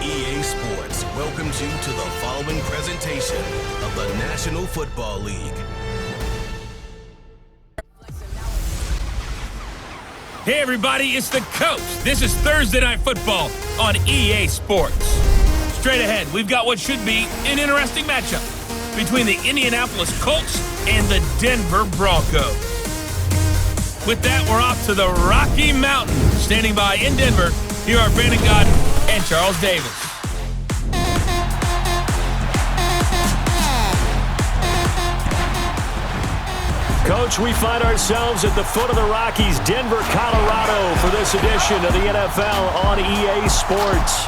EA Sports welcomes you to the following presentation of the National Football League. Hey everybody, it's the Coach. This is Thursday Night Football on EA Sports. Straight ahead, we've got what should be an interesting matchup between the Indianapolis Colts and the Denver Broncos. With that, we're off to the Rocky Mountains. Standing by in Denver, here are Brandon Godden and Charles Davis. Coach, we find ourselves at the foot of the Rockies, Denver, Colorado, for this edition of the NFL on EA Sports.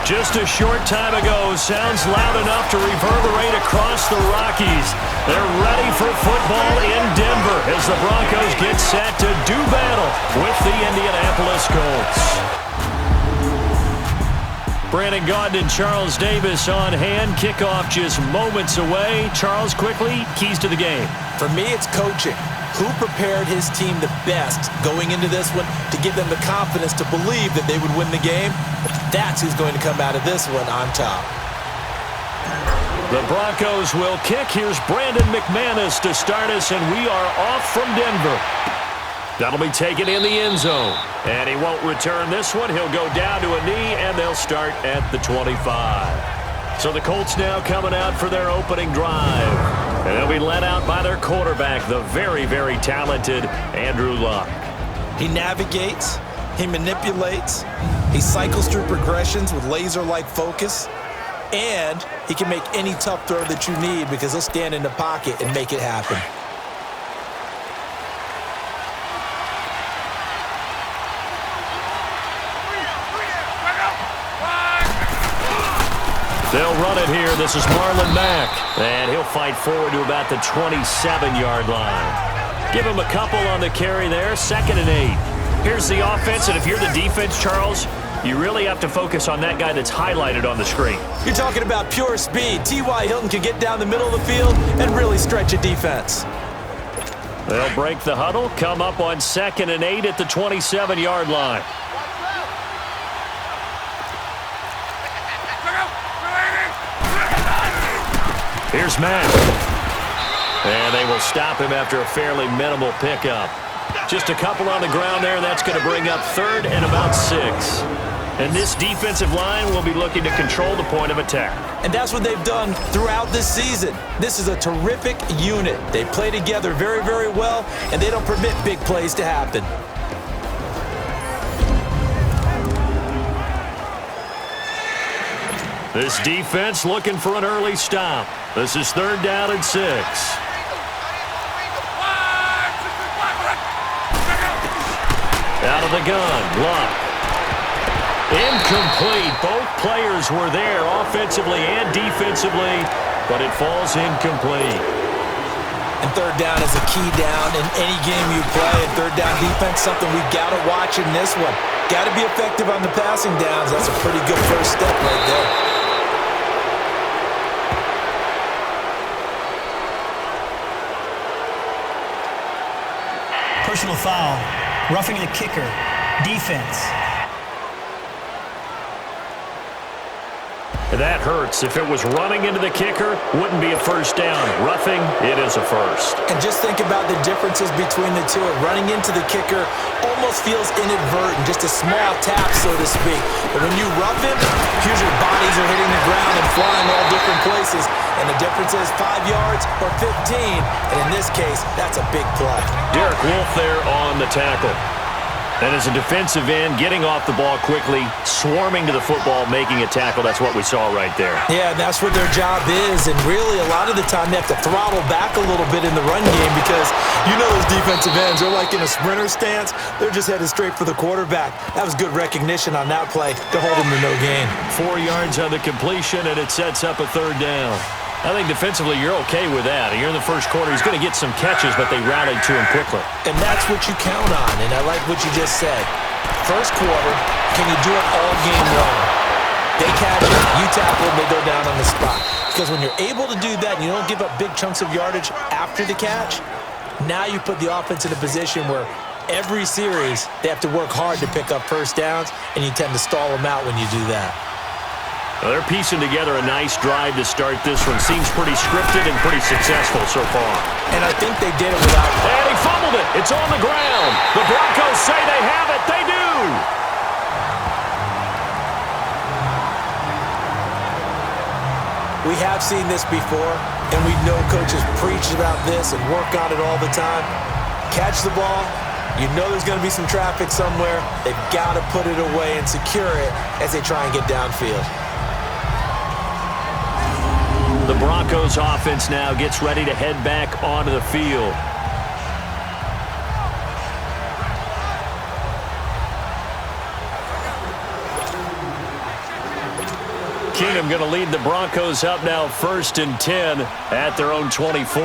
Just a short time ago, sounds loud enough to reverberate across the Rockies. They're ready for football in Denver as the Broncos get set to do battle with the Indianapolis Colts. Brandon Gaudin and Charles Davis on hand. Kickoff just moments away. Charles, quickly, keys to the game. For me, it's coaching. Who prepared his team the best going into this one to give them the confidence to believe that they would win the game? That's who's going to come out of this one on top. The Broncos will kick. Here's Brandon McManus to start us, and we are off from Denver. That'll be taken in the end zone. And he won't return this one. He'll go down to a knee, and they'll start at the 25. So the Colts now coming out for their opening drive. And they'll be led out by their quarterback, the very, very talented Andrew Luck. He navigates. He manipulates. He cycles through progressions with laser-like focus. And he can make any tough throw that you need because he'll stand in the pocket and make it happen. They'll run it here. This is Marlon Mack. And he'll fight forward to about the 27-yard line. Give him a couple on the carry there. 2nd and 8. Here's the offense, and if you're the defense, Charles, you really have to focus on that guy that's highlighted on the screen. You're talking about pure speed. T.Y. Hilton can get down the middle of the field and really stretch a defense. They'll break the huddle, come up on 2nd and 8 at the 27-yard line. Here's Mack. And they will stop him after a fairly minimal pickup. Just a couple on the ground there. That's going to bring up 3rd and about 6. And this defensive line will be looking to control the point of attack. And that's what they've done throughout this season. This is a terrific unit. They play together very, very well, and they don't permit big plays to happen. This defense looking for an early stop. This is 3rd down and 6. Out of the gun, Luck. Incomplete. Both players were there offensively and defensively, but it falls incomplete. And 3rd down is a key down in any game you play. And 3rd down defense, something we've got to watch in this one. Got to be effective on the passing downs. That's a pretty good first step right there. Personal foul, roughing the kicker, defense. That hurts. If it was running into the kicker, wouldn't be a first down. Roughing, it is a first. And just think about the differences between the two. Running into the kicker almost feels inadvertent, just a small tap, so to speak. But when you rough him, here's your bodies are hitting the ground and flying all different places. And the difference is 5 yards or 15. And in this case, that's a big play. Derek Wolfe there on the tackle. And as a defensive end, getting off the ball quickly, swarming to the football, making a tackle. That's what we saw right there. Yeah, and that's what their job is. And really, a lot of the time, they have to throttle back a little bit in the run game because you know those defensive ends, they're like in a sprinter stance. They're just headed straight for the quarterback. That was good recognition on that play to hold him to no gain. 4 yards on the completion, and it sets up a 3rd down. I think defensively you're okay with that. Here in the first quarter, he's going to get some catches, but they rallied to him quickly. And that's what you count on, and I like what you just said. First quarter, can you do it all game long? They catch it, you tackle them, they go down on the spot. Because when you're able to do that and you don't give up big chunks of yardage after the catch, now you put the offense in a position where every series they have to work hard to pick up first downs, and you tend to stall them out when you do that. Well, they're piecing together a nice drive to start this one. Seems pretty scripted and pretty successful so far. And I think they did it without... And he fumbled it. It's on the ground. The Broncos say they have it. They do. We have seen this before, and we know coaches preach about this and work on it all the time. Catch the ball. You know there's going to be some traffic somewhere. They've got to put it away and secure it as they try and get downfield. The Broncos offense now gets ready to head back onto the field. Keenum going to lead the Broncos up now 1st and 10 at their own 24.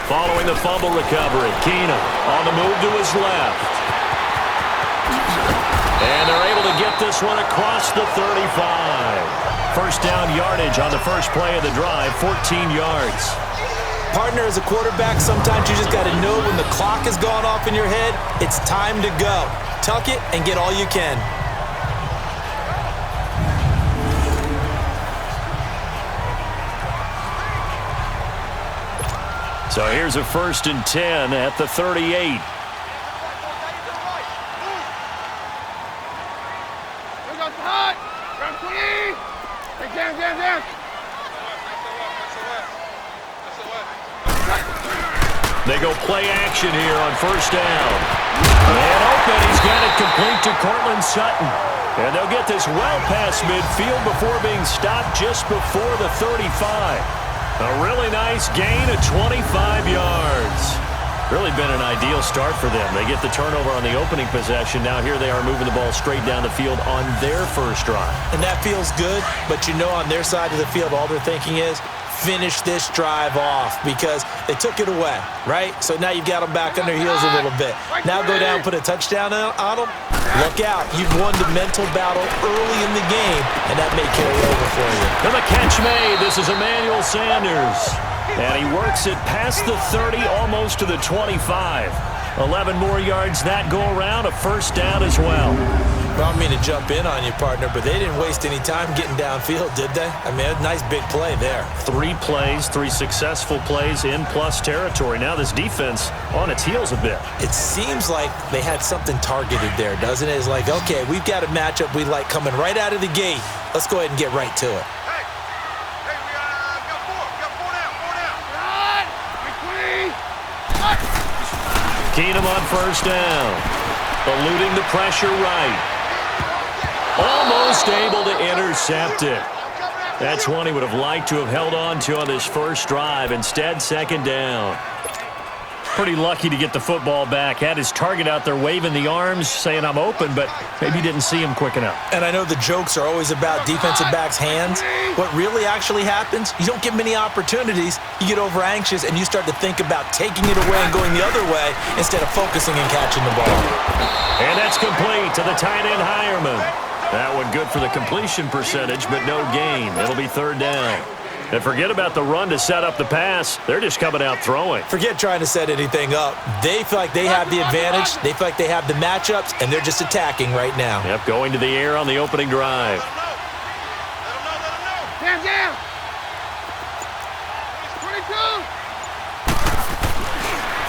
Following the fumble recovery, Keenum on the move to his left. And they're able to get this one across the 35. First down yardage on the first play of the drive, 14 yards. Partner, as a quarterback, sometimes you just got to know when the clock has gone off in your head, it's time to go. Tuck it and get all you can. So here's a 1st and 10 at the 38. They go play action here on 1st down. And open, he's got it complete to Cortland Sutton. And they'll get this well past midfield before being stopped just before the 35. A really nice gain of 25 yards. Really been an ideal start for them. They get the turnover on the opening possession. Now here they are moving the ball straight down the field on their first drive. And that feels good, but you know on their side of the field all they're thinking is, finish this drive off because they took it away, right? So now you've got them back on their heels a little bit. Now go down, put a touchdown on them. Look out. You've won the mental battle early in the game, and that may carry over for you. And the catch made. This is Emmanuel Sanders. And he works it past the 30, almost to the 25. 11 more yards that go around, a 1st down as well. Well, I don't mean to jump in on you, partner, but they didn't waste any time getting downfield, did they? I mean, a nice big play there. 3 plays, 3 successful plays in plus territory. Now this defense on its heels a bit. It seems like they had something targeted there, doesn't it? It's like, okay, we've got a matchup we like coming right out of the gate. Let's go ahead and get right to it. Keenum on 1st down. Eluding the pressure right. Almost able to intercept it. That's one he would have liked to have held on to on this first drive. Instead, 2nd down. Pretty lucky to get the football back. Had his target out there waving the arms, saying I'm open, but maybe didn't see him quick enough. And I know the jokes are always about defensive backs' hands. What really actually happens, you don't get many opportunities. You get over anxious, and you start to think about taking it away and going the other way instead of focusing and catching the ball. And that's complete to the tight end, Hireman. That one good for the completion percentage, but no gain. It'll be 3rd down. And forget about the run to set up the pass. They're just coming out throwing. Forget trying to set anything up. They feel like they have the advantage. They feel like they have the matchups, and they're just attacking right now. Yep, going to the air on the opening drive. Down. 22.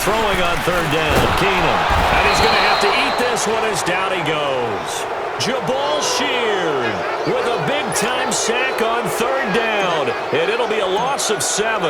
Throwing on 3rd down, Keenum. And he's going to have to eat this one as down he goes. Jabal Sheard with a big-time sack on 3rd down, and it'll be a loss of 7.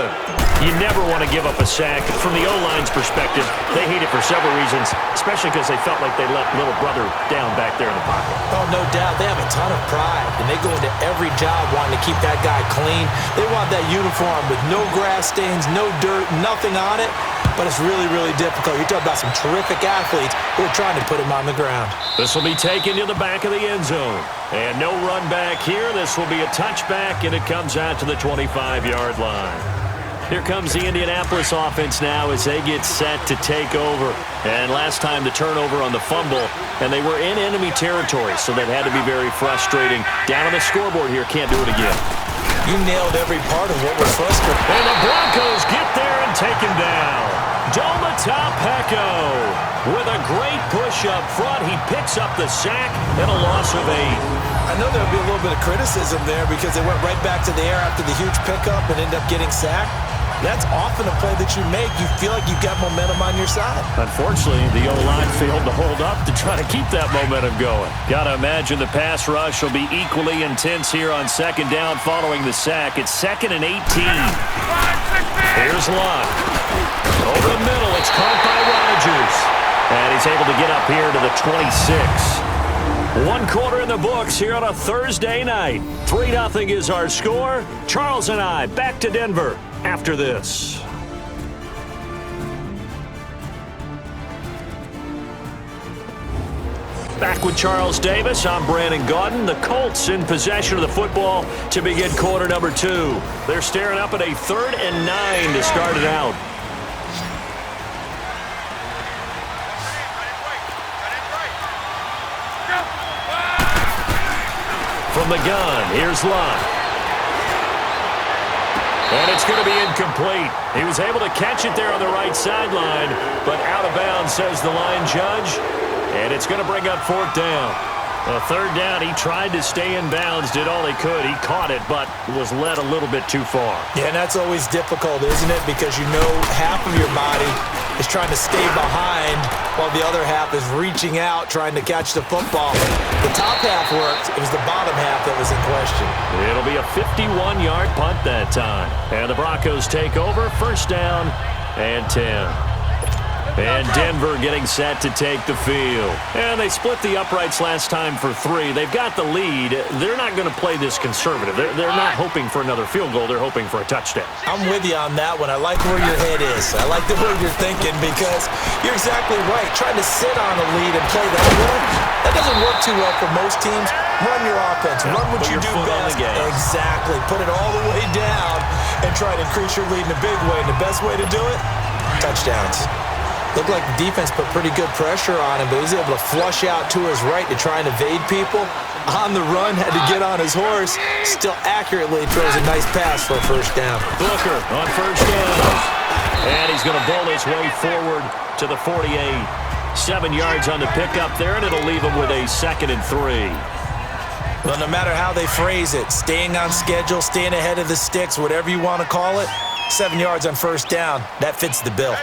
You never want to give up a sack. From the O-line's perspective, they hate it for several reasons, especially because they felt like they left little brother down back there in the pocket. Oh, no doubt. They have a ton of pride, and they go into every job wanting to keep that guy clean. They want that uniform with no grass stains, no dirt, nothing on it. But it's really, really difficult. You're talking about some terrific athletes who are trying to put him on the ground. This will be taken to the back of the end zone. And no run back here. This will be a touchback, and it comes out to the 25-yard line. Here comes the Indianapolis offense now as they get set to take over. And last time the turnover on the fumble, and they were in enemy territory, so that had to be very frustrating. Down on the scoreboard here, can't do it again. You nailed every part of what was frustrating. And the Broncos get there and take him down. Pecco with a great push up front. He picks up the sack and a loss of 8. I know there'll be a little bit of criticism there because they went right back to the air after the huge pickup and ended up getting sacked. That's often a play that you make. You feel like you've got momentum on your side. Unfortunately, the O-line failed to hold up to try to keep that momentum going. Got to imagine the pass rush will be equally intense here on second down following the sack. It's 2nd and 18. Here's Luck. Over the middle, it's caught by Rodgers. And he's able to get up here to the 26. 1 quarter in the books here on a Thursday night. 3-0 is our score. Charles and I back to Denver after this. Back with Charles Davis, I'm Brandon Gaudin. The Colts in possession of the football to begin quarter number 2. They're staring up at a 3rd and 9 to start it out. From the gun, here's Luck. And it's going to be incomplete. He was able to catch it there on the right sideline, but out of bounds, says the line judge. And it's going to bring up 4th down. A 3rd down, he tried to stay in bounds, did all he could. He caught it, but was led a little bit too far. Yeah, and that's always difficult, isn't it? Because you know half of your body is trying to stay behind while the other half is reaching out, trying to catch the football. The top half worked. It was the bottom half that was in question. It'll be a 51-yard punt that time. And the Broncos take over, 1st down and 10. And Denver getting set to take the field. And they split the uprights last time for 3. They've got the lead. They're not going to play this conservative. They're not hoping for another field goal. They're hoping for a touchdown. I'm with you on that one. I like where your head is. I like the way you're thinking because you're exactly right. Trying to sit on a lead and play that way, that doesn't work too well for most teams. Run your offense. Run what you do best. Exactly. Put it all the way down and try to increase your lead in a big way. And the best way to do it, touchdowns. Looked like the defense put pretty good pressure on him, but he was able to flush out to his right to try and evade people. On the run, had to get on his horse. Still accurately throws a nice pass for a 1st down. Booker on 1st down. And he's going to bowl his way forward to the 48. 7 yards on the pickup there, and it'll leave him with a 2nd and 3. Well, no matter how they phrase it, staying on schedule, staying ahead of the sticks, whatever you want to call it, 7 yards on 1st down, that fits the bill.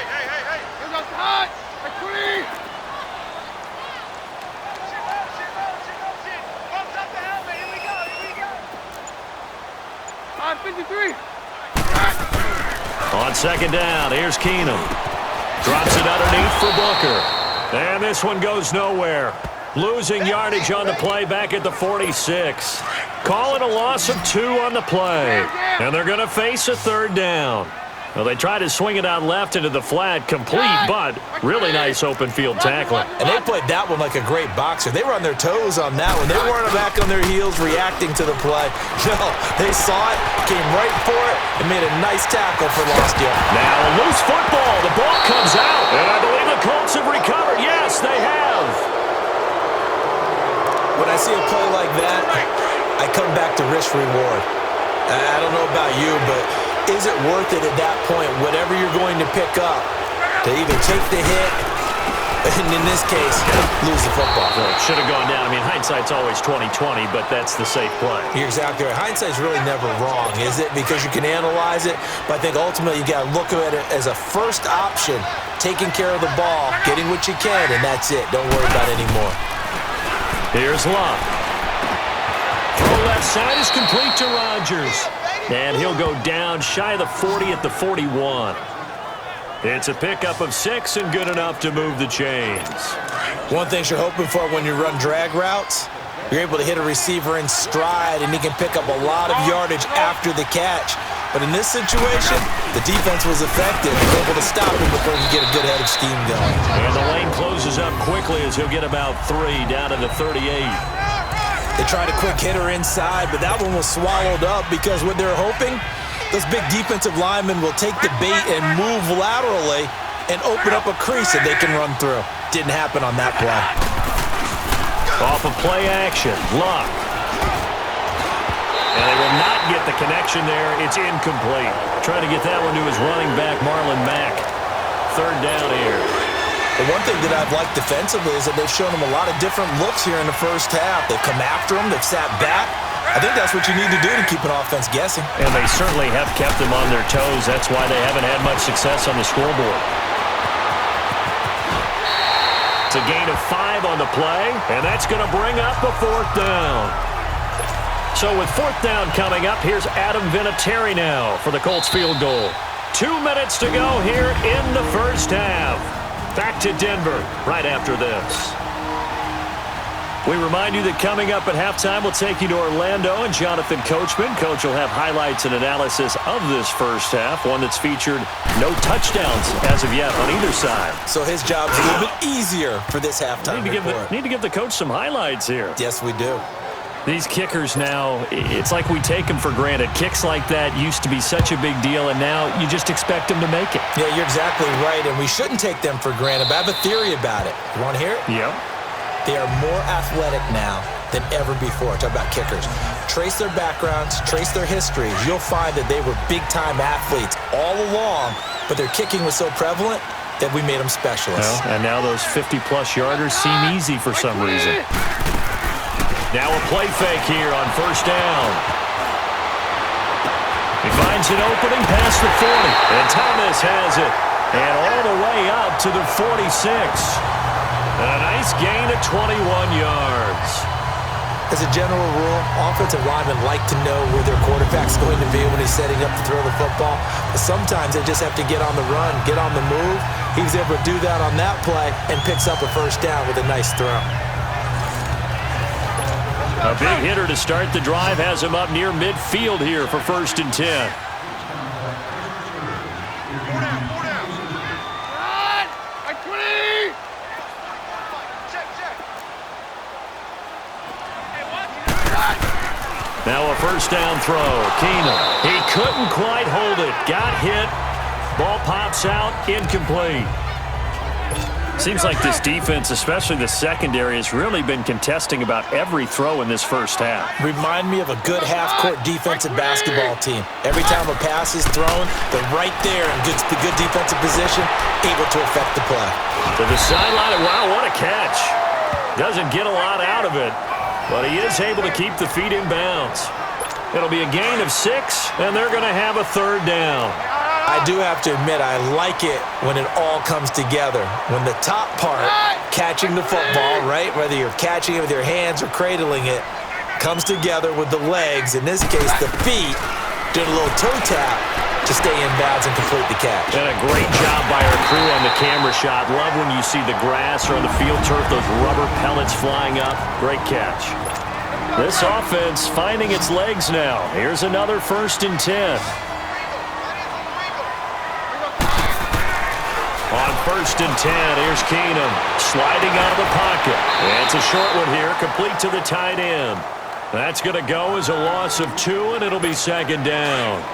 On 2nd down, here's Keenum. Drops it underneath for Booker. And this one goes nowhere. Losing yardage on the play back at the 46. Calling a loss of 2 on the play. And they're going to face a 3rd down. Well, they tried to swing it out left into the flat, complete, but really nice open field tackling. And they played that one like a great boxer. They were on their toes on that one. They weren't back on their heels reacting to the play. No, they saw it, came right for it, and made a nice tackle for lost yard. Now a loose football. The ball comes out, and I believe the Colts have recovered. Yes, they have. When I see a play like that, I come back to risk reward. I don't know about you, but is it worth it at that point, whatever you're going to pick up, to either take the hit, and in this case, lose the football? So it should have gone down. I mean, hindsight's always 20/20, but that's the safe play. You're exactly right. Hindsight's really never wrong, is it? Because you can analyze it, but I think ultimately you got to look at it as a first option, taking care of the ball, getting what you can, and that's it. Don't worry about it anymore. Here's Luck. Throw left side is complete to Rodgers. And he'll go down shy of the 40 at the 41. It's a pickup of 6 and good enough to move the chains. One thing you're hoping for when you run drag routes, you're able to hit a receiver in stride and he can pick up a lot of yardage after the catch. But in this situation, the defense was effective and able to stop him before he could get a good head of steam going. And the lane closes up quickly as he'll get about 3 down to the 38. They tried a quick hitter inside, but that one was swallowed up because what they're hoping, those big defensive linemen will take the bait and move laterally and open up a crease that they can run through. Didn't happen on that play. Off of play action, Luck. And they will not get the connection there. It's incomplete. Trying to get that one to his running back, Marlon Mack. third down here. The one thing that I've liked defensively is that they've shown them a lot of different looks here in the first half. They've come after them. They've sat back. I think that's what you need to do to keep an offense guessing. And they certainly have kept them on their toes. That's why they haven't had much success on the scoreboard. It's a gain of 5 on the play, and that's going to bring up the 4th down. So with 4th down coming up, here's Adam Vinatieri now for the Colts field goal. 2 minutes to go here in the first half. Back to Denver right after this. We remind you that coming up at halftime, we'll take you to Orlando and Jonathan Coachman. Coach will have highlights and analysis of this first half, one that's featured no touchdowns as of yet on either side. So his job's a little bit easier for this halftime report. Need to give the coach some highlights here. Yes, we do. These kickers now, it's like we take them for granted. Kicks like that used to be such a big deal, and now you just expect them to make it. Yeah, you're exactly right, and we shouldn't take them for granted, but I have a theory about it. You want to hear it? Yep. They are more athletic now than ever before. Talk about kickers. Trace their backgrounds, trace their histories. You'll find that they were big-time athletes all along, but their kicking was so prevalent that we made them specialists. Well, and now those 50-plus yarders seem easy for some reason. Now a play fake here on first down. He finds an opening past the 40, and Thomas has it. And all the way up to the 46. A nice gain of 21 yards. As a general rule, offensive linemen like to know where their quarterback's going to be when he's setting up to throw the football. But sometimes they just have to get on the run, get on the move. He was able to do that on that play and picks up a first down with a nice throw. A big hitter to start the drive has him up near midfield here for 1st and 10. Now a first down throw. Keenum. He couldn't quite hold it. Got hit. Ball pops out. Incomplete. Seems like this defense, especially the secondary, has really been contesting about every throw in this first half. Remind me of a good half-court defensive basketball team. Every time a pass is thrown, they're right there in good defensive position, able to affect the play. To the sideline, wow, what a catch. Doesn't get a lot out of it, but he is able to keep the feet in bounds. It'll be a gain of 6, and they're going to have a 3rd down. I do have to admit, I like it when it all comes together. When the top part, catching the football, right, whether you're catching it with your hands or cradling it, comes together with the legs, in this case the feet, doing a little toe tap to stay in bounds and complete the catch. And a great job by our crew on the camera shot. Love when you see the grass or on the field turf, those rubber pellets flying up. Great catch. This offense finding its legs now. Here's another 1st and 10. On 1st and 10, here's Keenum sliding out of the pocket. And it's a short one here, complete to the tight end. That's going to go as a loss of 2, and it'll be 2nd down.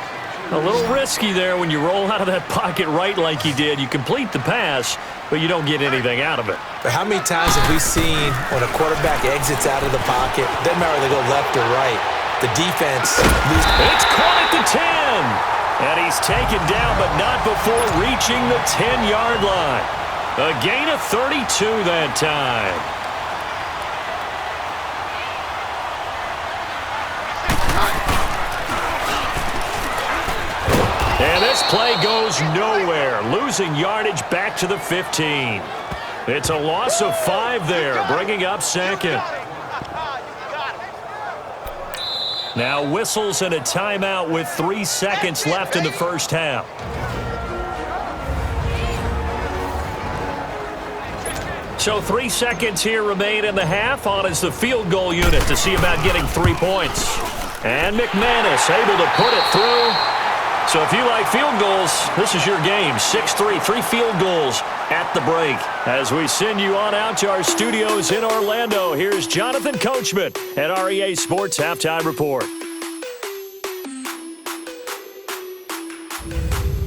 A little risky there when you roll out of that pocket right like you did. You complete the pass, but you don't get anything out of it. But how many times have we seen when a quarterback exits out of the pocket, doesn't matter whether they go left or right, the defense loses. It's caught at the 10. And he's taken down, but not before reaching the 10-yard line. A gain of 32 that time. And this play goes nowhere, losing yardage back to the 15. It's a loss of 5 there, bringing up 2nd. Now whistles and a timeout with 3 seconds left in the first half. So 3 seconds here remain in the half. On is the field goal unit to see about getting 3 points. And McManus able to put it through. So if you like field goals, this is your game. 6-3, 3 field goals at the break. As we send you on out to our studios in Orlando, here's Jonathan Coachman at REA Sports Halftime Report.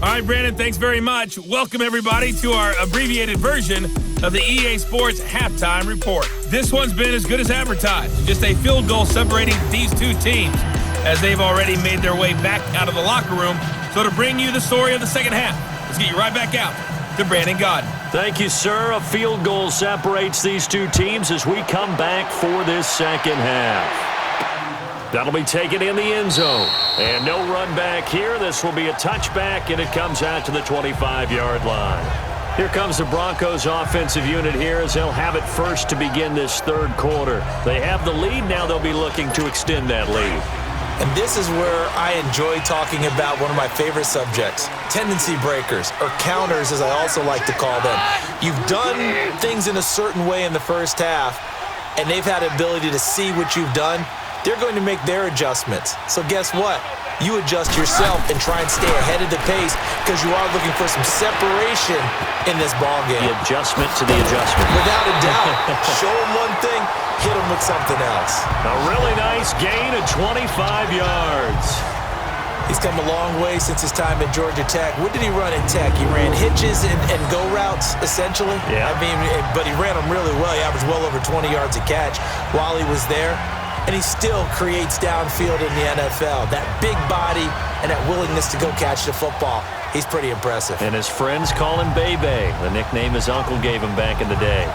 All right, Brandon, thanks very much. Welcome, everybody, to our abbreviated version of the EA Sports Halftime Report. This one's been as good as advertised. Just a field goal separating these two teams, as they've already made their way back out of the locker room. So to bring you the story of the second half, let's get you right back out to Brandon Gaudin. Thank you, sir. A field goal separates these two teams as we come back for this second half. That'll be taken in the end zone. And no run back here. This will be a touchback, and it comes out to the 25-yard line. Here comes the Broncos offensive unit here as they'll have it first to begin this third quarter. They have the lead. Now they'll be looking to extend that lead. And this is where I enjoy talking about one of my favorite subjects, tendency breakers, or counters as I also like to call them. You've done things in a certain way in the first half, and they've had the ability to see what you've done. They're going to make their adjustments. So guess what? You adjust yourself and try and stay ahead of the pace because you are looking for some separation in this ball game. The adjustment to the adjustment. Without a doubt. Show them one thing, hit them with something else. A really nice gain of 25 yards. He's come a long way since his time at Georgia Tech. What did he run at Tech? He ran hitches and go routes, essentially. Yeah. I mean, but he ran them really well. He averaged well over 20 yards a catch while he was there. And he still creates downfield in the NFL. That big body and that willingness to go catch the football. He's pretty impressive. And his friends call him Bebe, the nickname his uncle gave him back in the day.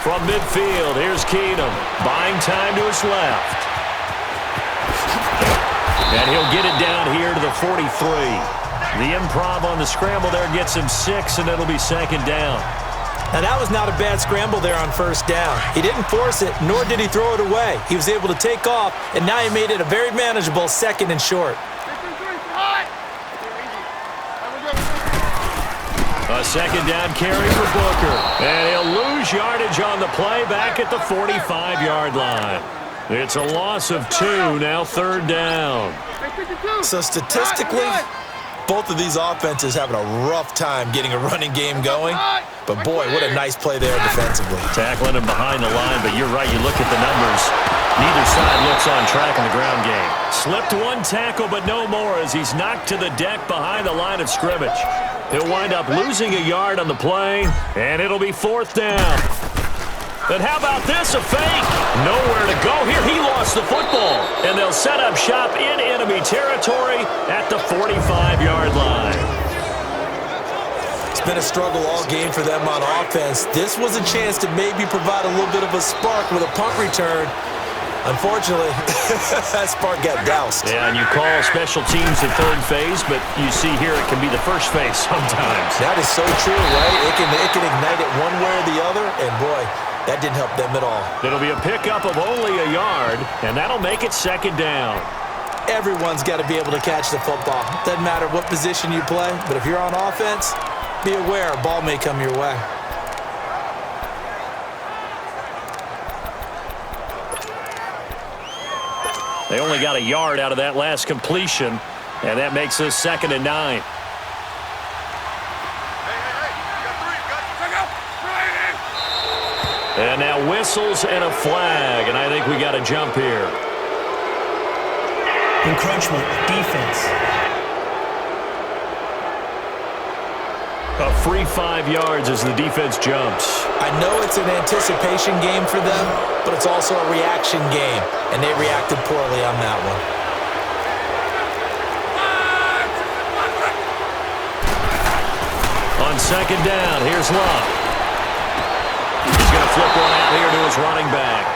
From midfield, here's Keenum, buying time to his left. And he'll get it down here to the 43. The improv on the scramble there gets him 6, and it'll be second down. Now, that was not a bad scramble there on first down. He didn't force it, nor did he throw it away. He was able to take off, and now he made it a very manageable second and short. A second down carry for Booker. And he'll lose yardage on the play back at the 45-yard line. It's a loss of 2, now third down. So statistically, both of these offenses having a rough time getting a running game going. But boy, what a nice play there defensively. Tackling him behind the line, but you're right, you look at the numbers. Neither side looks on track in the ground game. Slipped one tackle, but no more as he's knocked to the deck behind the line of scrimmage. He'll wind up losing a yard on the play, and it'll be fourth down. But how about this, a fake? Nowhere to go here. He lost the football, and they'll set up shop in enemy territory at the 45-yard line. It's been a struggle all game for them on offense. This was a chance to maybe provide a little bit of a spark with a punt return. Unfortunately, that spark got doused. Yeah, and you call special teams the third phase, but you see here it can be the first phase sometimes. That is so true, right? It can ignite it one way or the other, and boy, that didn't help them at all. It'll be a pickup of only a yard, and that'll make it second down. Everyone's got to be able to catch the football. Doesn't matter what position you play, but if you're on offense, be aware a ball may come your way. They only got a yard out of that last completion, and that makes this 2nd and 9. And now whistles and a flag, and I think we got a jump here. Encroachment, defense. A free 5 yards as the defense jumps. I know it's an anticipation game for them, but it's also a reaction game, and they reacted poorly on that one. On second down, here's Love. He's going to flip one out here to his running back.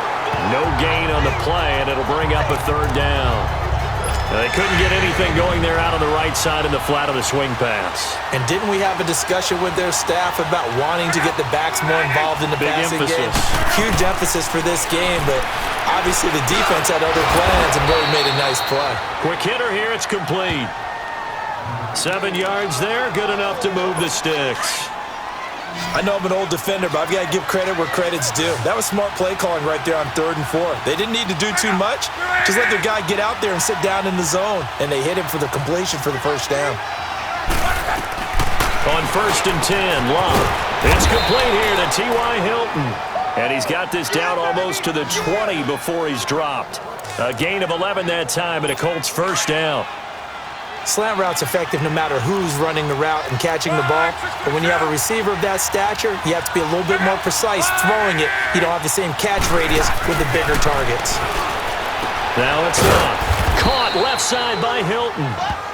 No gain on the play, and it'll bring up a third down. They couldn't get anything going there out on the right side in the flat of the swing pass. And didn't we have a discussion with their staff about wanting to get the backs more involved in the passing game? Huge emphasis for this game, but obviously the defense had other plans and really made a nice play. Quick hitter here, it's complete. 7 yards there, good enough to move the sticks. I know I'm an old defender, but I've got to give credit where credit's due. That was smart play calling right there on 3rd and 4. They didn't need to do too much. Just let their guy get out there and sit down in the zone, and they hit him for the completion for the first down. On 1st and 10, Love. It's complete here to T.Y. Hilton. And he's got this down almost to the 20 before he's dropped. A gain of 11 that time and a Colts first down. Slant route's effective no matter who's running the route and catching the ball. But when you have a receiver of that stature, you have to be a little bit more precise throwing it. You don't have the same catch radius with the bigger targets. Now it's not. Caught left side by Hilton.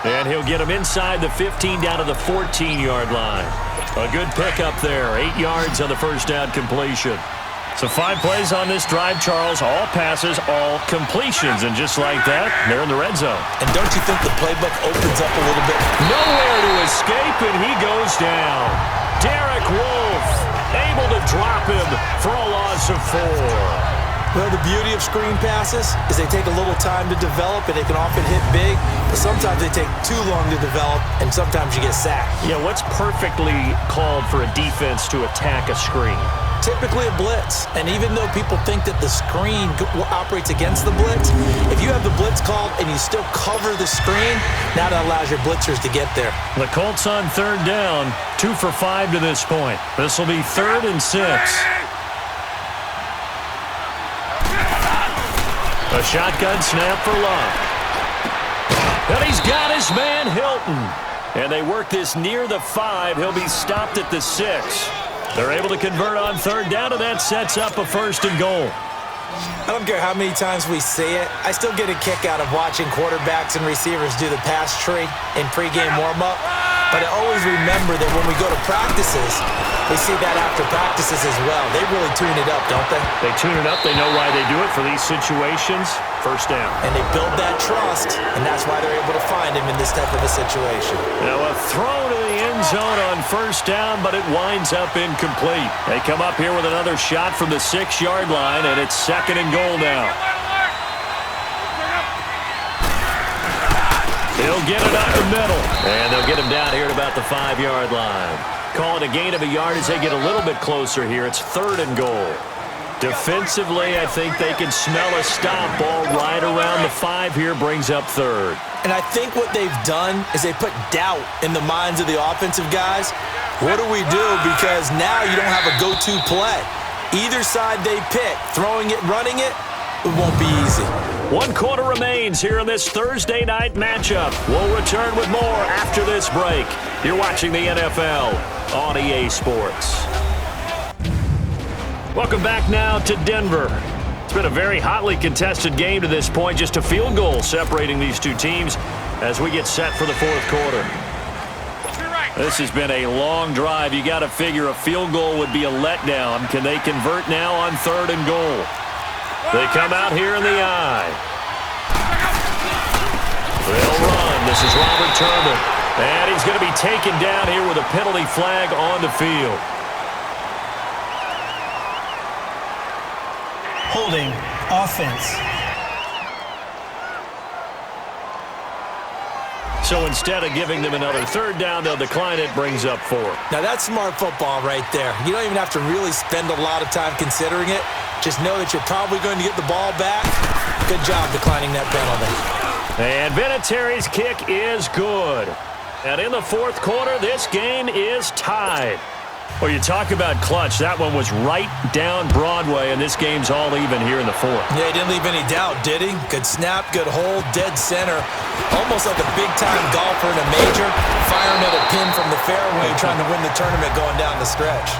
And he'll get him inside the 15 down to the 14-yard line. A good pickup there. 8 yards on the first down completion. So 5 plays on this drive, Charles. All passes, all completions. And just like that, they're in the red zone. And don't you think the playbook opens up a little bit? Nowhere to escape, and he goes down. Derek Wolfe able to drop him for a loss of 4. Well, the beauty of screen passes is they take a little time to develop, and they can often hit big, but sometimes they take too long to develop, and sometimes you get sacked. Yeah, what's perfectly called for a defense to attack a screen? Typically a blitz, and even though people think that the screen operates against the blitz, if you have the blitz called and you still cover the screen, now that allows your blitzers to get there. The Colts on third down, 2 for 5 to this point. This will be 3rd and 6. A shotgun snap for Love. And he's got his man Hilton. And they work this near the 5. He'll be stopped at the 6. They're able to convert on third down, and that sets up a 1st and goal. I don't care how many times we see it. I still get a kick out of watching quarterbacks and receivers do the pass tree in pregame warm-up. But I always remember that when we go to practices, we see that after practices as well. They really tune it up, don't they? They tune it up. They know why they do it for these situations. 1st down. And they build that trust, and that's why they're able to find him in this type of a situation. Now a throw to the end zone on 1st down, but it winds up incomplete. They come up here with another shot from the 6-yard line, and it's 2nd and goal now. He'll get it up the middle, and they'll get him down here at about the 5-yard line. Call it a gain of a yard as they get a little bit closer here. It's 3rd and goal. Defensively, I think they can smell a stop. Ball right around the 5 here, brings up 3rd. And I think what they've done is they put doubt in the minds of the offensive guys. What do we do? Because now you don't have a go-to play. Either side they pick, throwing it, running it, it won't be easy. 1 quarter remains here in this Thursday night matchup. We'll return with more after this break. You're watching the NFL on EA Sports. Welcome back now to Denver. It's been a very hotly contested game to this point. Just a field goal separating these two teams as we get set for the 4th quarter. This has been a long drive. You got to figure a field goal would be a letdown. Can they convert now on 3rd and goal? They come out here in the eye. They'll run. This is Robert Turbin. And he's going to be taken down here with a penalty flag on the field. Holding, offense. So instead of giving them another 3rd down, they'll decline it, brings up 4. Now that's smart football right there. You don't even have to really spend a lot of time considering it. Just know that you're probably going to get the ball back. Good job declining that penalty. And Vinatieri's kick is good. And in the 4th quarter, this game is tied. Well, you talk about clutch. That one was right down Broadway, and this game's all even here in the 4th. Yeah, he didn't leave any doubt, did he? Good snap, good hold, dead center. Almost like a big-time golfer in a major, firing at a pin from the fairway, trying to win the tournament going down the stretch.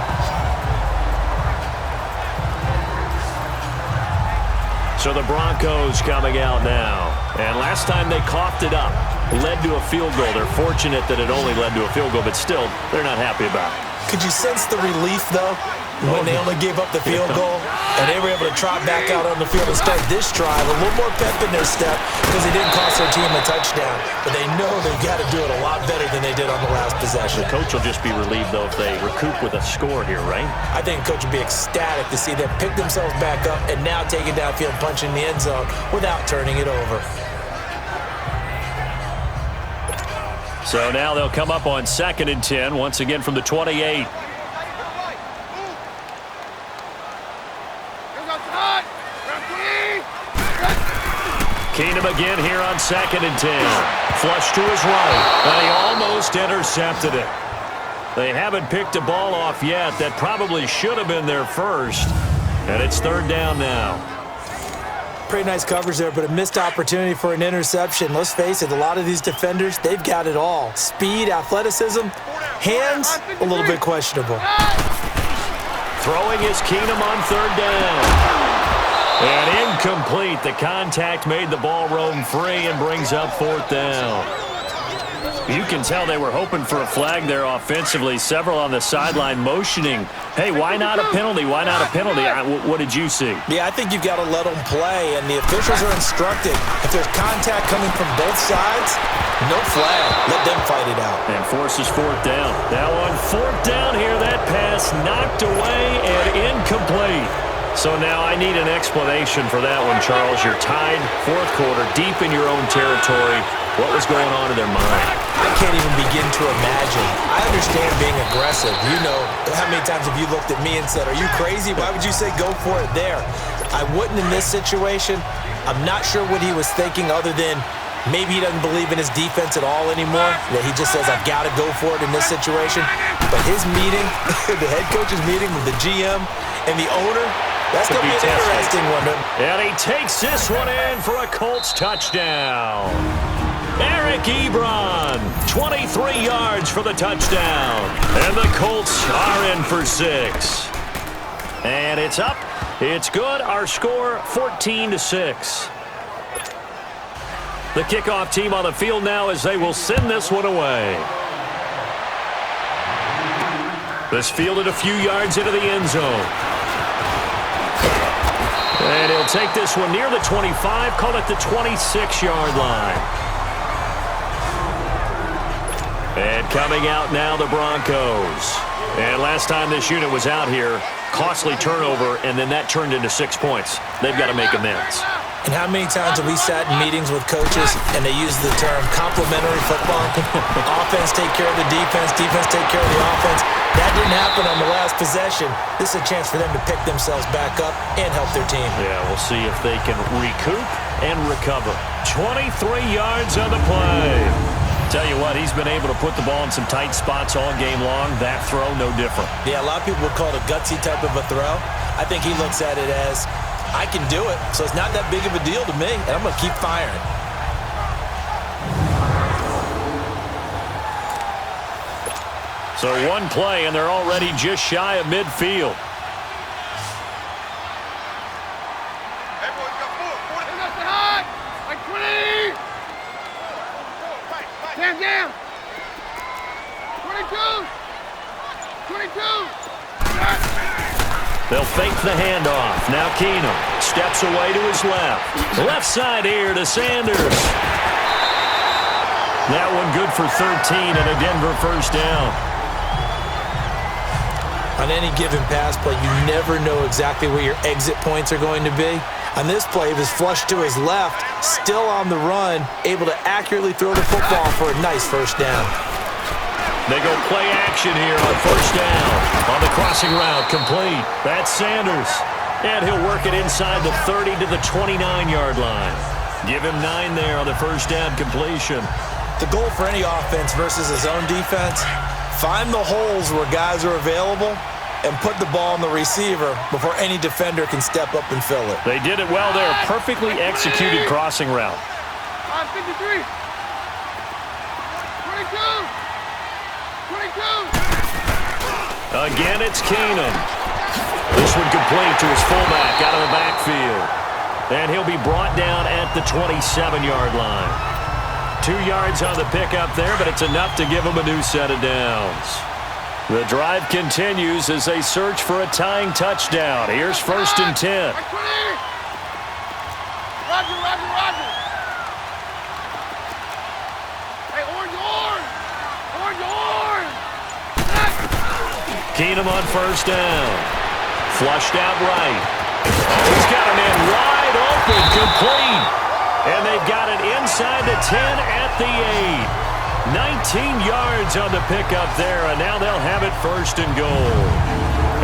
So the Broncos coming out now. And last time they coughed it up, led to a field goal. They're fortunate that it only led to a field goal, but still, they're not happy about it. Could you sense the relief, though, when they only gave up the field goal and they were able to trot back out on the field and start this drive? A little more pep in their step because they didn't cost their team a touchdown. But they know they've got to do it a lot better than they did on the last possession. The coach will just be relieved, though, if they recoup with a score here, right? I think the coach would be ecstatic to see them pick themselves back up and now take it downfield, punch in the end zone without turning it over. So now they'll come up on 2nd and 10, once again from the 28. Keenum again here on 2nd and 10. Flush to his right, and he almost intercepted it. They haven't picked a ball off yet. That probably should have been their first. And it's third down now. Pretty nice coverage there, but a missed opportunity for an interception. Let's face it, a lot of these defenders, they've got it all. Speed, athleticism, hands, a little bit questionable. Throwing is Keenum on third down. And incomplete. The contact made the ball roam free and brings up fourth down. You can tell they were hoping for a flag there offensively. Several on the sideline motioning, hey, why not a penalty? Why not a penalty? What did you see? Yeah, I think you've got to let them play, and the officials are instructed. If there's contact coming from both sides, no flag. Let them fight it out. And forces fourth down. Now on fourth down here, that pass knocked away and incomplete. So now I need an explanation for that one, Charles. You're tied, fourth quarter, deep in your own territory. What was going on in their mind? I can't even begin to imagine. I understand being aggressive. You know, how many times have you looked at me and said, are you crazy? Why would you say go for it there? I wouldn't in this situation. I'm not sure what he was thinking other than maybe he doesn't believe in his defense at all anymore. That he just says, I've got to go for it in this situation. But his meeting, the head coach's meeting with the GM and the owner, that's going to be an interesting one. And he takes this one in for a Colts touchdown. Eric Ebron, 23 yards for the touchdown. And the Colts are in for 6. And it's up. It's good. Our score, 14-6. The kickoff team on the field now as they will send this one away. This fielded a few yards into the end zone. And he'll take this one near the 25, call it the 26-yard line. And coming out now, the Broncos. And last time this unit was out here, costly turnover, and then that turned into 6 points. They've got to make amends. And how many times have we sat in meetings with coaches and they use the term complementary football? Offense take care of the defense, defense take care of the offense. That didn't happen on the last possession. This is a chance for them to pick themselves back up and help their team. Yeah, we'll see if they can recoup and recover. 23 yards on the play. Tell you what, he's been able to put the ball in some tight spots all game long. That throw, no different. Yeah, a lot of people would call it a gutsy type of a throw. I think he looks at it as, I can do it, so it's not that big of a deal to me, and I'm going to keep firing. So one play, and they're already just shy of midfield. Down. 22. 22. They'll fake the handoff. Now Keenum steps away to his left. Left side here to Sanders. That one good for 13 and a Denver first down. On any given pass play, you never know exactly where your exit points are going to be. On this play, he was flushed to his left, still on the run, able to accurately throw the football for a nice first down. They go play action here on first down. On the crossing route, complete. That's Sanders. And he'll work it inside the 30 to the 29-yard line. Give him 9 there on the first down completion. The goal for any offense versus his own defense, find the holes where guys are available and put the ball on the receiver before any defender can step up and fill it. They did it well there. Perfectly executed crossing route. 53. 22. 22. Again, it's Keenum. This one complete to his fullback out of the backfield. And he'll be brought down at the 27-yard line. 2 yards on the pickup there, but it's enough to give him a new set of downs. The drive continues as they search for a tying touchdown. Here's 1st and 10. Roger. Hey, orange. Keenum on first down. Flushed out right. He's got a man wide open, complete. And they've got it inside the 10 at the 8. 19 yards on the pickup there, and now they'll have it 1st and goal.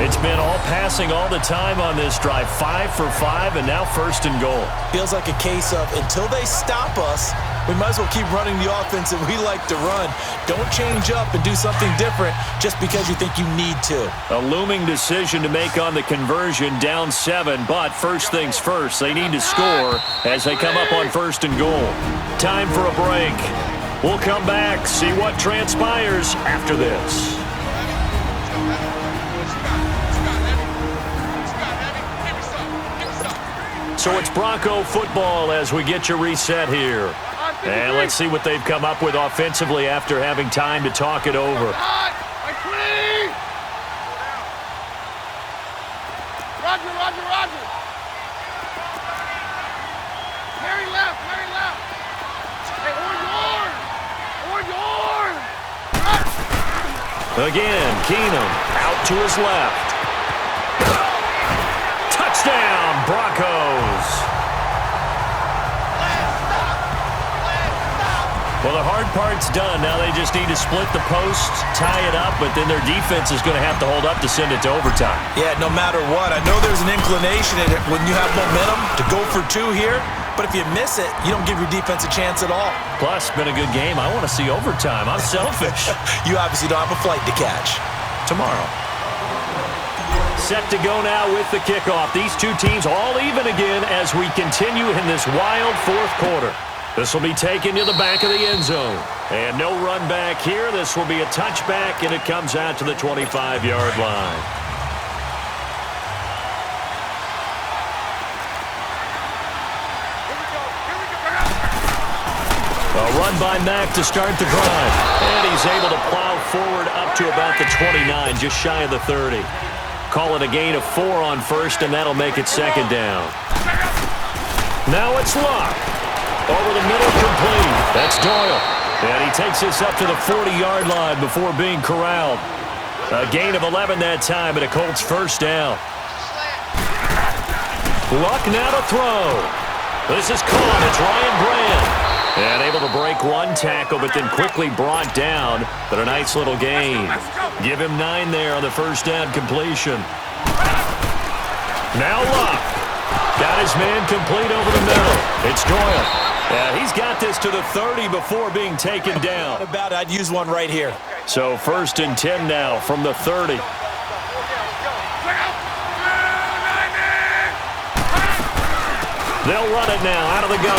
It's been all passing all the time on this drive. 5 for 5, and now 1st and goal. Feels like a case of until they stop us, we might as well keep running the offense that we like to run. Don't change up and do something different just because you think you need to. A looming decision to make on the conversion, down 7, but first things first, they need to score as they come up on 1st and goal. Time for a break. We'll come back, see what transpires after this. So it's Bronco football as we get you reset here. And let's see what they've come up with offensively after having time to talk it over. Roger, roger, roger. Harry left, Harry left. Hey, orange, orange. Again, Keenum out to his left. Touchdown, Broncos. Well, the hard part's done. Now they just need to split the post, tie it up, but then their defense is going to have to hold up to send it to overtime. Yeah, no matter what. I know there's an inclination in it when you have momentum to go for 2 here, but if you miss it, you don't give your defense a chance at all. Plus, been a good game. I want to see overtime. I'm selfish. You obviously don't have a flight to catch. Tomorrow. Set to go now with the kickoff. These two teams all even again as we continue in this wild 4th quarter. This will be taken to the back of the end zone. And no run back here. This will be a touchback, and it comes out to the 25-yard line. A run by Mack to start the drive. And he's able to plow forward up to about the 29, just shy of the 30. Call it a gain of 4 on 1st, and that'll make it 2nd down. Now it's Luck. Over the middle, complete. That's Doyle. And he takes this up to the 40-yard line before being corralled. A gain of 11 that time, and a Colts 1st down. Luck now to throw. This is caught. It's Ryan Brand. And able to break 1 tackle, but then quickly brought down. But a nice little gain. Give him 9 there on the 1st down completion. Now Luck. Got his man complete over the middle. It's Doyle. Yeah, he's got this to the 30 before being taken down. What about it? I'd use one right here. So 1st and 10 now from the 30. They'll run it now out of the gun.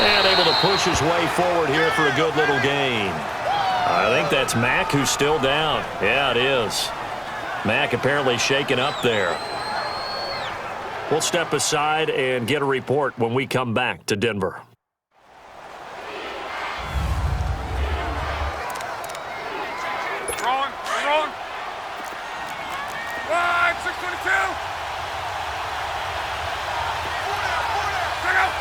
And able to push his way forward here for a good little gain. I think that's Mack who's still down. Yeah, it is. Mack apparently shaken up there. We'll step aside and get a report when we come back to Denver. Wrong, wrong. 622. Check out.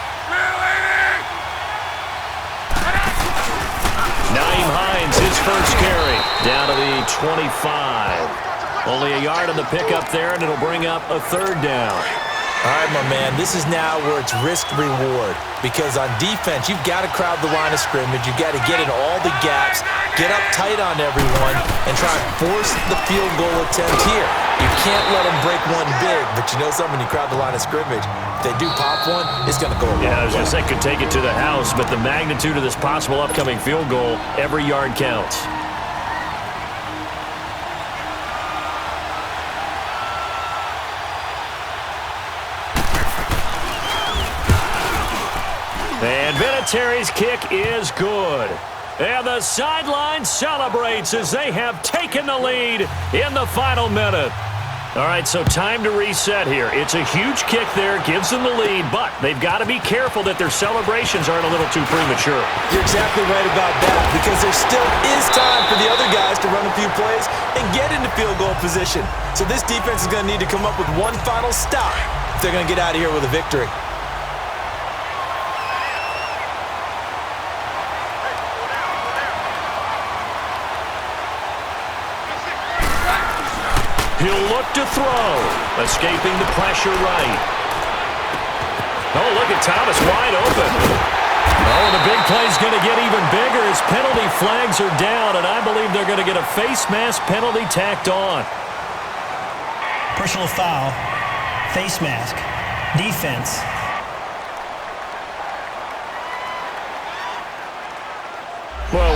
Naeem Hines, his first carry, down to the 25. Only a yard on the pickup there, and it'll bring up a 3rd down. All right, my man, this is now where it's risk-reward. Because on defense, you've got to crowd the line of scrimmage. You've got to get in all the gaps, get up tight on everyone, and try and force the field goal attempt here. You can't let them break one big, but you know something, when you crowd the line of scrimmage, if they do pop one, it's going to go a long way. Yeah, I was going to say could take it to the house, but the magnitude of this possible upcoming field goal, every yard counts. And Vinatieri's kick is good. And the sideline celebrates as they have taken the lead in the final minute. All right, so time to reset here. It's a huge kick there, gives them the lead, but they've got to be careful that their celebrations aren't a little too premature. You're exactly right about that, because there still is time for the other guys to run a few plays and get into field goal position. So this defense is going to need to come up with one final stop if they're going to get out of here with a victory. He'll look to throw. Escaping the pressure right. Oh, look at Thomas wide open. Oh, the big play's going to get even bigger as penalty flags are down, and I believe they're going to get a face mask penalty tacked on. Personal foul, face mask, defense.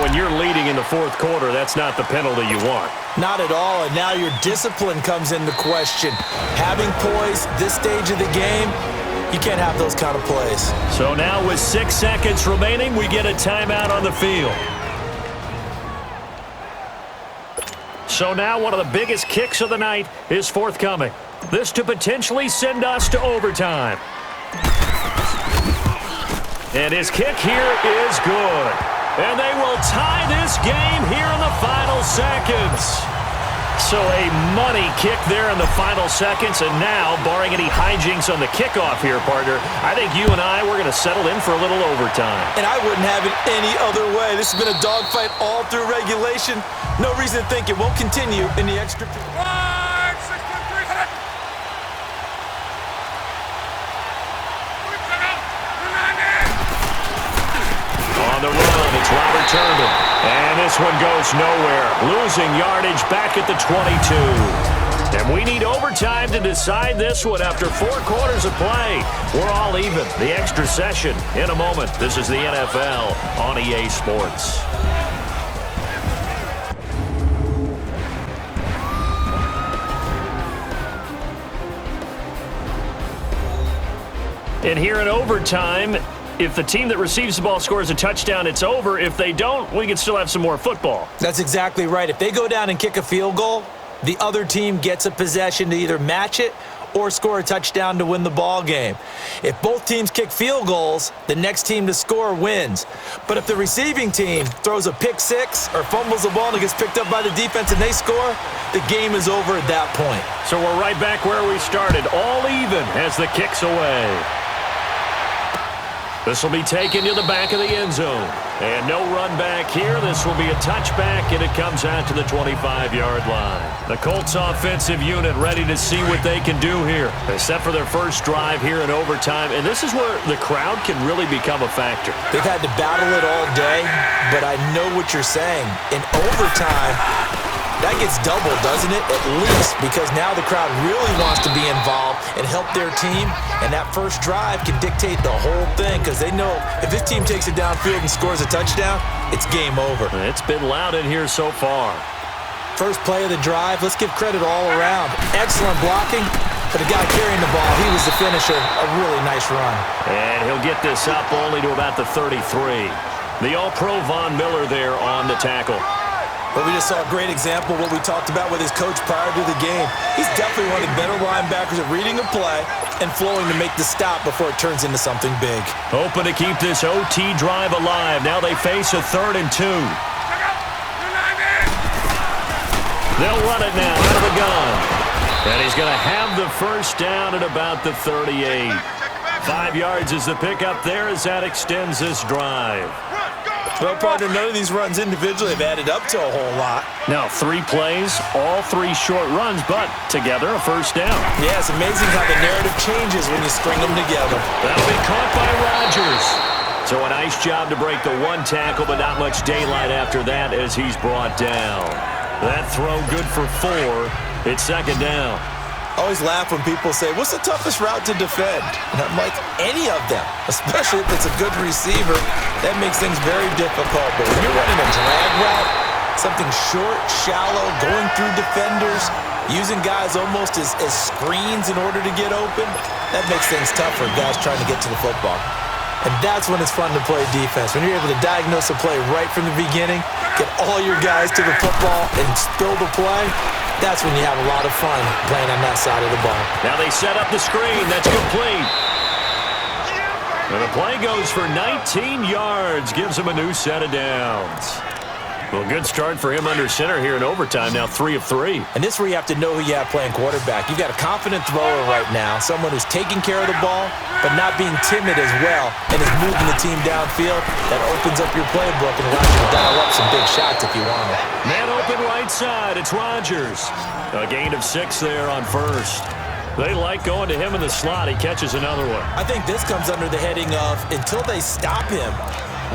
when you're leading in the fourth quarter, that's not the penalty you want. Not at all, and now your discipline comes into question. Having poise this stage of the game, you can't have those kind of plays. So now with 6 seconds remaining, we get a timeout on the field. So now one of the biggest kicks of the night is forthcoming. This to potentially send us to overtime. And his kick here is good. And they will tie this game here in the final seconds. So a money kick there in the final seconds. And now, barring any hijinks on the kickoff here, partner, I think you and I, we're going to settle in for a little overtime. And I wouldn't have it any other way. This has been a dogfight all through regulation. No reason to think it won't continue in the extra period. 5, 6, 3, hit it. On the run, it's Robert Turbin. And this one goes nowhere. Losing yardage back at the 22. And we need overtime to decide this one after 4 quarters of play. We're all even. The extra session in a moment. This is the NFL on EA Sports. And here in overtime, if the team that receives the ball scores a touchdown, it's over. If they don't, we can still have some more football. That's exactly right. If they go down and kick a field goal, the other team gets a possession to either match it or score a touchdown to win the ball game. If both teams kick field goals, the next team to score wins. But if the receiving team throws a pick six or fumbles the ball and it gets picked up by the defense and they score, the game is over at that point. So we're right back where we started, all even as the kick's away. This will be taken to the back of the end zone. And no run back here. This will be a touchback, and it comes out to the 25-yard line. The Colts offensive unit ready to see what they can do here. They set for their first drive here in overtime, and this is where the crowd can really become a factor. They've had to battle it all day, but I know what you're saying. In overtime, that gets doubled, doesn't it? At least, because now the crowd really wants to be involved and help their team, and that first drive can dictate the whole thing because they know if this team takes it downfield and scores a touchdown, it's game over. It's been loud in here so far. First play of the drive, let's give credit all around. Excellent blocking, but the guy carrying the ball, he was the finisher. A really nice run. And he'll get this up only to about the 33. The All-Pro Von Miller there on the tackle. But we just saw a great example of what we talked about with his coach prior to the game. He's definitely one of the better linebackers at reading a play and flowing to make the stop before it turns into something big. Hoping to keep this OT drive alive. Now they face a 3rd and 2. They'll run it now out of the gun. And he's going to have the first down at about the 38. 5 yards is the pickup there as that extends this drive. Well, partner, none of these runs individually have added up to a whole lot. Now, 3 plays, all 3 short runs, but together a first down. Yeah, it's amazing how the narrative changes when you string them together. That'll be caught by Rodgers. So a nice job to break the 1 tackle, but not much daylight after that as he's brought down. That throw good for 4. It's 2nd down. I always laugh when people say, what's the toughest route to defend? And I'm like, any of them, especially if it's a good receiver. That makes things very difficult. But when you're running a drag route, something short, shallow, going through defenders, using guys almost as screens in order to get open, that makes things tough for guys trying to get to the football. And that's when it's fun to play defense. When you're able to diagnose a play right from the beginning, get all your guys to the football and spill the play, that's when you have a lot of fun playing on that side of the ball. Now they set up the screen. That's complete. And the play goes for 19 yards. Gives him a new set of downs. Well, good start for him under center here in overtime. Now 3 of 3. And this is where you have to know who you have playing quarterback. You've got a confident thrower right now, someone who's taking care of the ball, but not being timid as well, and is moving the team downfield. That opens up your playbook and allows you to dial up some big shots if you want it. Man open right side. It's Rodgers. A gain of 6 there on first. They like going to him in the slot. He catches another one. I think this comes under the heading of until they stop him,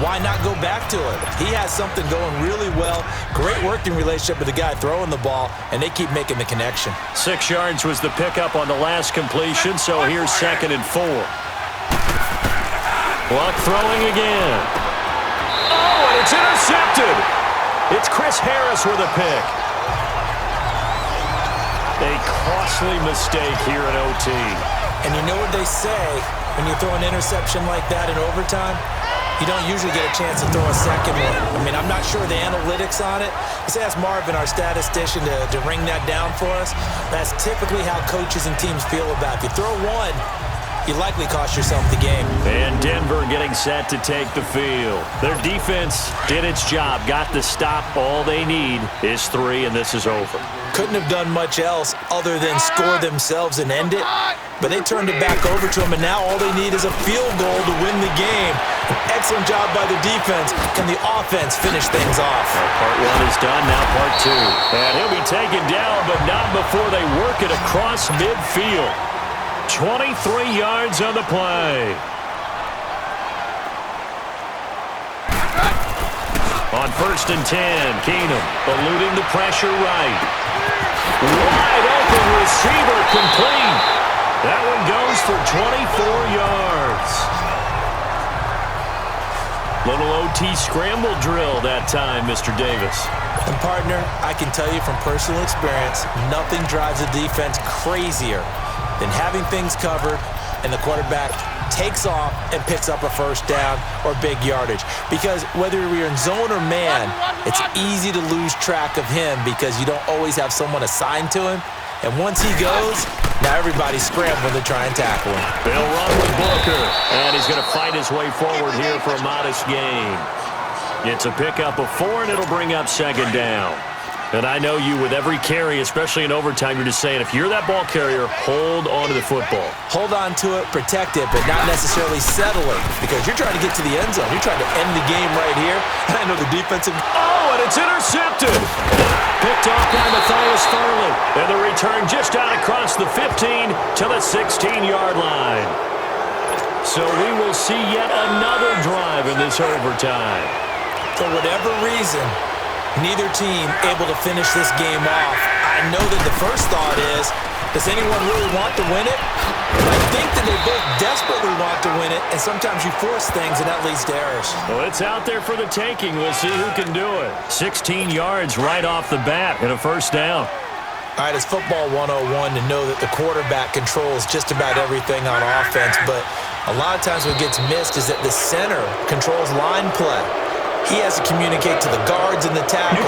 why not go back to it? He has something going really well. Great working relationship with the guy throwing the ball, and they keep making the connection. 6 yards was the pickup on the last completion, so here's 2nd and 4. Luck throwing again. Oh, and it's intercepted. It's Chris Harris with a pick. A costly mistake here in OT. And you know what they say, when you throw an interception like that in overtime, you don't usually get a chance to throw a second one. I mean, I'm not sure the analytics on it. Let's ask Marvin, our statistician, to ring that down for us. That's typically how coaches and teams feel about it. If you throw one, you likely cost yourself the game. And Denver getting set to take the field. Their defense did its job, got the stop. All they need is 3, and this is over. Couldn't have done much else other than score themselves and end it. But they turned it back over to him, and now all they need is a field goal to win the game. An excellent job by the defense. Can the offense finish things off? Part 1 is done, now part 2. And he'll be taken down, but not before they work it across midfield. 23 yards on the play. On 1st and 10, Keenum eluding the pressure right. Wide open receiver complete. That one goes for 24 yards. Little OT scramble drill that time, Mr. Davis. And partner, I can tell you from personal experience, nothing drives a defense crazier than having things covered and the quarterback takes off and picks up a first down or big yardage. Because whether you're in zone or man, it's easy to lose track of him because you don't always have someone assigned to him. And once he goes, now everybody's scrambling to try and tackle him. They'll run with Booker, and he's going to fight his way forward here for a modest gain. It's a pickup of 4, and it'll bring up 2nd down. And I know you, with every carry, especially in overtime, you're just saying, if you're that ball carrier, hold on to the football. Hold on to it, protect it, but not necessarily settle it, because you're trying to get to the end zone. You're trying to end the game right here. And I know the defensive... Oh, and it's intercepted! Picked off by Matthias Farley. And the return just out across the 15 to the 16-yard line. So we will see yet another drive in this overtime. For whatever reason, neither team able to finish this game off. I know that the first thought is, does anyone really want to win it? But I think that they both desperately want to win it, and sometimes you force things, and that leads to errors. Well, it's out there for the taking. We'll see who can do it. 16 yards right off the bat and a first down. All right, it's football 101 to know that the quarterback controls just about everything on offense, but a lot of times what gets missed is that the center controls line play. He has to communicate to the guards and the tackles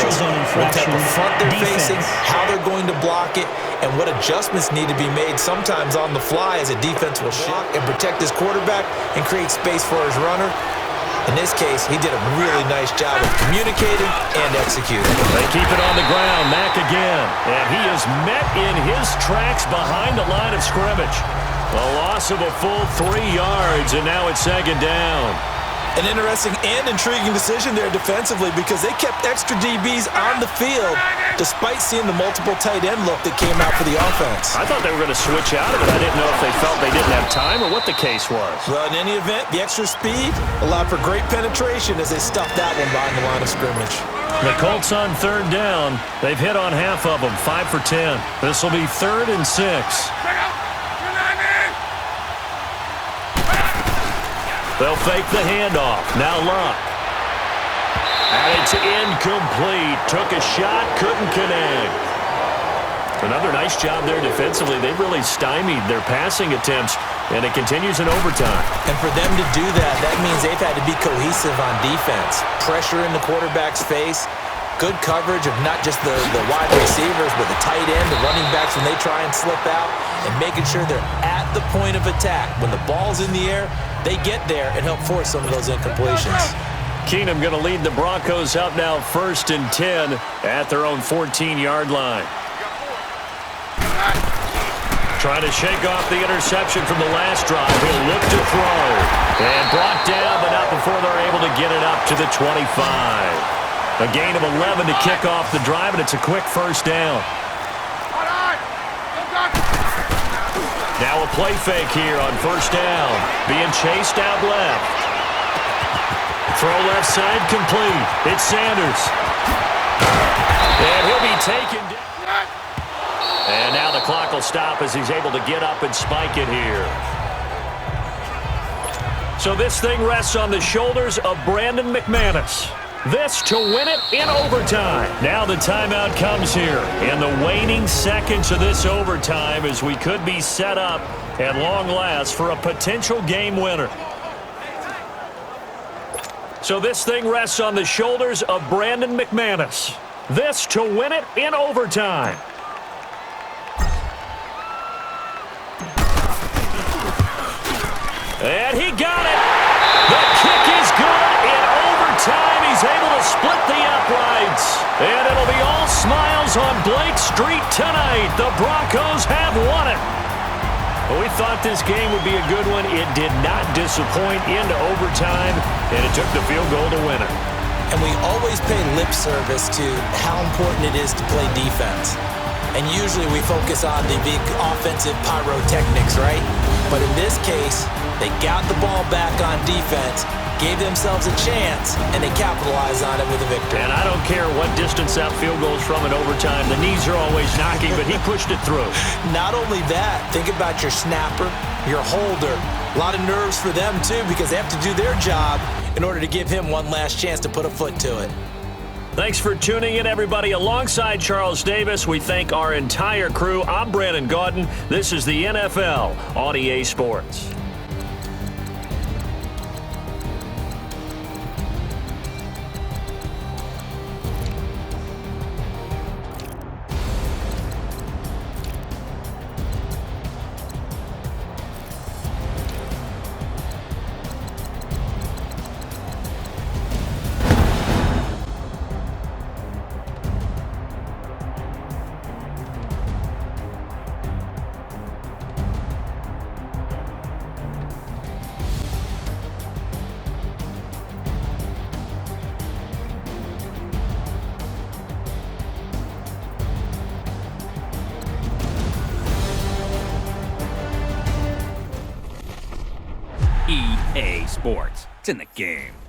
what type of front they're facing, how they're going to block it, and what adjustments need to be made sometimes on the fly as a defense will shock and protect his quarterback and create space for his runner. In this case, he did a really nice job of communicating and executing. They keep it on the ground. Mack again. And he is met in his tracks behind the line of scrimmage. A loss of a full 3 yards, and now it's 2nd down. An interesting and intriguing decision there defensively because they kept extra DBs on the field despite seeing the multiple tight end look that came out for the offense. I thought they were going to switch out of it. I didn't know if they felt they didn't have time or what the case was. Well, in any event, the extra speed allowed for great penetration as they stuffed that one behind the line of scrimmage. The Colts on 3rd down. They've hit on half of them, 5 for 10. This will be 3rd and 6. They'll fake the handoff. Now Luck. And it's incomplete. Took a shot, couldn't connect. Another nice job there defensively. They really stymied their passing attempts, and it continues in overtime. And for them to do that, that means they've had to be cohesive on defense. Pressure in the quarterback's face. Good coverage of not just the wide receivers, but the tight end, the running backs when they try and slip out, and making sure they're at the point of attack. When the ball's in the air, they get there and help force some of those incompletions. Keenum going to lead the Broncos out now 1st and 10 at their own 14-yard line. Trying to shake off the interception from the last drive. He'll look to throw. And brought down, but not before they're able to get it up to the 25. A gain of 11 to kick off the drive, and it's a quick first down. Now a play fake here on 1st down. Being chased out left. Throw left side complete. It's Sanders. And he'll be taken down. And now the clock will stop as he's able to get up and spike it here. So this thing rests on the shoulders of Brandon McManus. This to win it in overtime. Now the timeout comes here in the waning seconds of this overtime as we could be set up at long last for a potential game winner. So this thing rests on the shoulders of Brandon McManus. This to win it in overtime. And he got it. The kick is good in overtime. He's able to split the uprights. And it'll be all smiles on Blake Street tonight. The Broncos have won it. Well, we thought this game would be a good one. It did not disappoint into overtime, and it took the field goal to win it. And we always pay lip service to how important it is to play defense. And usually we focus on the big offensive pyrotechnics, right? But in this case, they got the ball back on defense, gave themselves a chance, and they capitalized on it with a victory. And I don't care what distance that field goes from in overtime. The knees are always knocking, but he pushed it through. Not only that, think about your snapper, your holder. A lot of nerves for them, too, because they have to do their job in order to give him one last chance to put a foot to it. Thanks for tuning in, everybody. Alongside Charles Davis, we thank our entire crew. I'm Brandon Gaudin. This is the NFL on EA Sports. EA Sports. It's in the game.